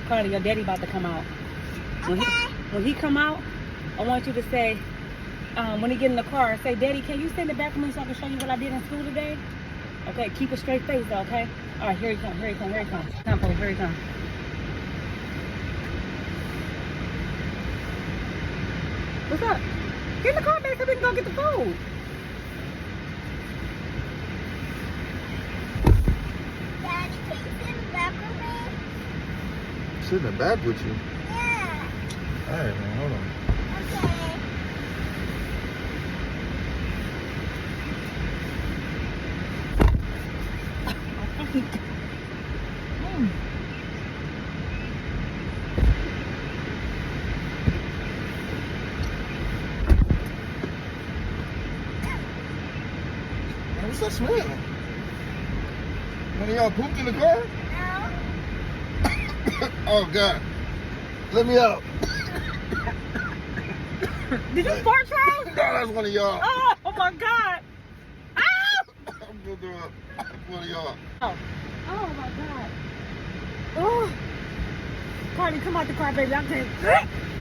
Carly, your daddy about to come out. When he come out, I want you to say, when he get in the car, say, Daddy, can you stand in the back of me so I can show you what I did in school today? Okay, keep a straight face though, okay? All right, here he comes, here he comes, here he comes. Come, Pooh, here he comes. What's up? Get in the car, man, so we can go get the food. Daddy, can you sit in the back with me? Sit in the back with you? Yeah. All right, man, hold on. Okay. Man, what's that smell? One of y'all pooped in the car? No. Oh, God. Let me out. Did you fart, Charles? No, that's one of y'all. Oh my God. Ah! I'm gonna do it. That's one of y'all. Oh my God. Oh. Carly, come out the car, baby. I'm saying.